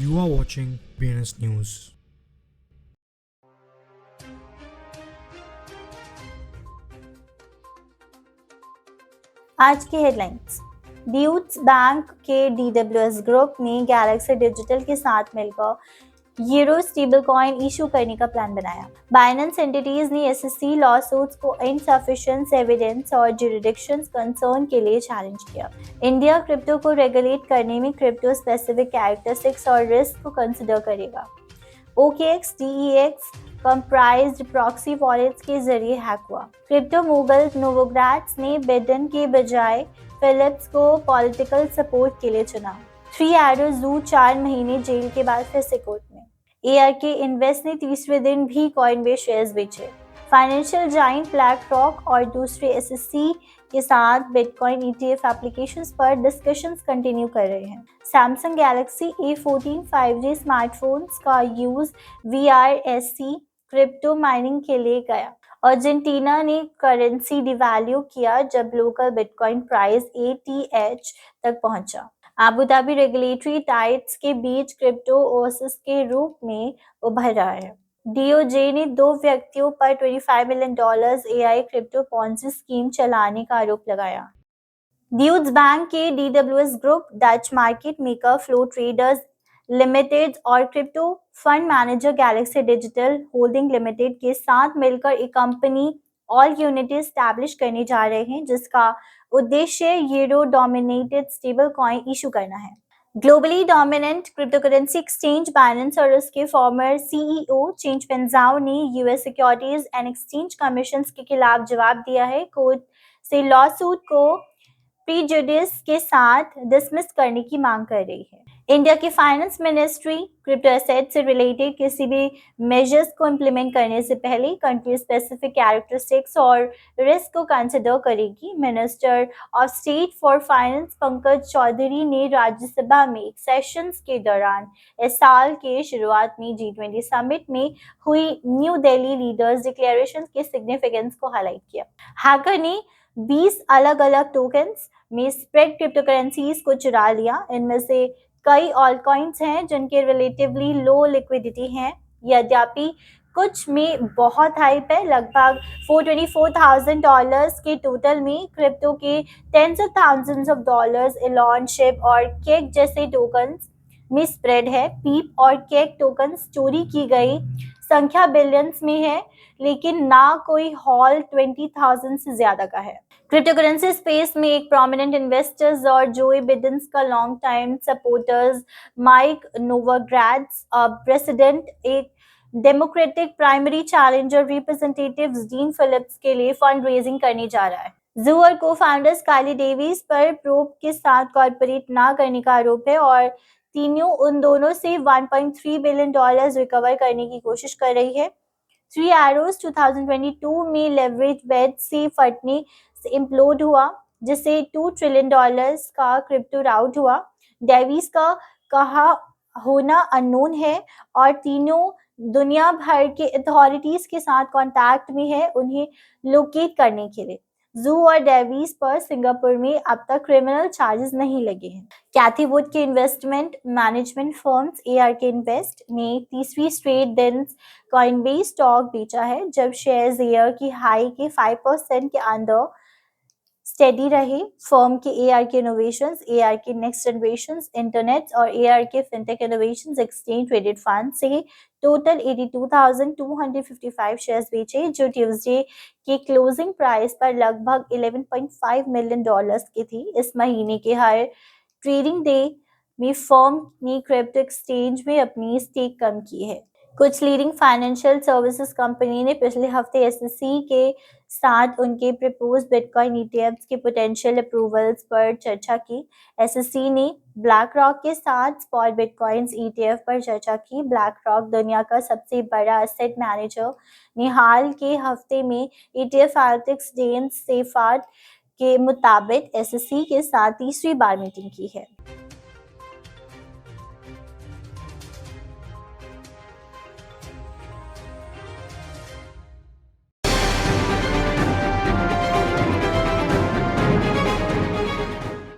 You are watching BNS News. आज की headlines. ड्यूट्स bank के DWS ग्रुप ने गैलेक्सी डिजिटल के साथ मिलकर यूरो स्टेबल कॉइन इशू करने का प्लान बनाया। बाइनेंस एंटिटीज ने SEC लॉसूट्स को इनसफिशिएंट एविडेंस और ज्यूरिडिक्शंस कंसर्न के लिए चैलेंज किया। इंडिया क्रिप्टो को रेगुलेट करने में क्रिप्टो स्पेसिफिक कैरेक्टरिस्टिक्स और रिस्क को कंसिडर करेगा। OKX DEX comprised proxy wallets के जरिए हैक हुआ। क्रिप्टो मोगल नोवोग्राड्स ने बिडेन के बजाय फिलिप्स को पॉलिटिकल सपोर्ट के लिए चुना। 3 Arrows जू 4 महीने जेल के बाद फिर से कोर्ट में। ARK इन्वेस्ट ने तीसरे दिन भी कॉइनबेस शेयर्स बेचे। फाइनेंशियल जाइंट ब्लैक-रॉक और दूसरे SEC के साथ बिटकॉइन ETF एप्लीकेशंस पर डिस्कशंस कंटिन्यू कर रहे हैं। Samsung Galaxy A14 5G smartphones का यूज VRSC क्रिप्टो माइनिंग के लिए गया। अर्जेंटीना ने करेंसी डिवैल्यू किया जब लोकल बिटकॉइन प्राइस ATH तक पहुंचा। अबू धाबी रेगुलेटरी टाइट्स के बीच क्रिप्टो ओएसिस के रूप में उभर रहा है। DOJ ने 2 व्यक्तियों पर $25 million AI crypto Ponzi scheme चलाने का आरोप लगाया। ड्यूट्स बैंक के DWS group, Dutch market maker Flow Traders limited और crypto fund manager Galaxy Digital holding limited के साथ मिलकर एक कंपनी ऑल यूनिटी एस्टैब्लिश करने जा रहे हैं, जिसका उद्देश्य euro dominated stable coin issue करना है। Globally dominant cryptocurrency exchange Binance और उसके फॉर्मर CEO चेंज पेंजाओ ने US securities and exchange commission के खिलाफ जवाब दिया है। कोर्ट से लॉसूट को प्रीजुडिस के साथ डिसमिस करने की मांग कर रही है। इंडिया की फाइनेंस मिनिस्ट्री क्रिप्टो एसेट से रिलेटेड किसी भी मेजर्स को इम्प्लीमेंट करने से पहले कंट्री स्पेसिफिक कैरेक्टरिस्टिक्स और रिस्क को कंसिडर करेगी। Minister of state for finance Pankaj Chaudhary ने राज्यसभा में एक सेशंस के दौरान इस साल के शुरुआत में G20 समिट में हुई न्यू दिल्ली लीडर्स डिक्लेरेशन के सिग्निफिकेंस को हाईलाइट किया। हैकर ने 20 अलग अलग टोकन्स में स्प्रेड क्रिप्टोकरेंसीज को चुरा लिया। इनमें से कई ऑल्टकॉइंस हैं जिनके रिलेटिवली लो लिक्विडिटी हैं, यद्यपि कुछ में बहुत हाइप है। लगभग $424,000 के टोटल में क्रिप्टो के tens of thousands of dollars एलॉन शिप और केक जैसे टोकन्स में स्प्रेड है। पीप और केक टोकन्स चोरी की गई संख्या बिलियंस में है, लेकिन ना कोई हॉल 20,000 से ज्यादा का है। क्रिप्टोकरेंसी स्पेस में एक प्रोमिनेंट इन्वेस्टर्स और जोए बिडेन का long time supporters Mike Novogratz president, एक democratic primary challenger representative Dean Phillips के लिए फंड रेजिंग करने जा रहा है। जू और को-फाउंडर स्काइली डेविस पर प्रोब के साथ कॉर्पोरेट ना करने का आरोप है और तीनों उन दोनों से $1.3 बिलियन रिकवर करने की कोशिश कर रही है। 3 Arrows 2022 में लेवरेज बेड से फटने से इम्प्लोड हुआ, जिससे $2 ट्रिलियन का क्रिप्टो राउट हुआ। डेविस का कहा होना अननोन है और तीनों दुनिया भर के अथॉरिटीज के साथ कांटेक्ट में है उन्हें लोकेट करने के लिए। जू और डेविस पर सिंगापुर में अब तक क्रिमिनल चार्जेस नहीं लगे हैं। कैथी वुड के investment management firms ARK invest ने तीसरी स्ट्रेट दिन कॉइनबेस स्टॉक बेचा है, जब शेयर्स ईयर की हाई के 5% के अंदर स्टेडी रहे। फर्म के ARK innovations, ARK next generations internet और ARK fintech innovations exchange traded fund से टोटल 82,255 शेयर्स बेचे, जो ट्यूसडे के क्लोजिंग प्राइस पर लगभग $11.5 मिलियन की थी। इस महीने के हर ट्रेडिंग डे में फर्म ने क्रिप्टो एक्सचेंज में अपनी स्टेक कम की है। कुछ लीडिंग फाइनेंशियल सर्विसेज कंपनी ने पिछले हफ्ते SEC के साथ उनके प्रपोज बिटकॉइन ETFs के पोटेंशियल अप्रूवल्स पर चर्चा की। SEC ने ब्लैक-रॉक के साथ स्पॉट बिटकॉइंस ETF पर चर्चा की। ब्लैक-रॉक दुनिया का सबसे बड़ा एसेट मैनेजर ने हाल के हफ्ते में ETF एनालिटिक्स जेम्स सेफार्ड के मुताबिक SEC के साथ तीसरी बार मीटिंग की है।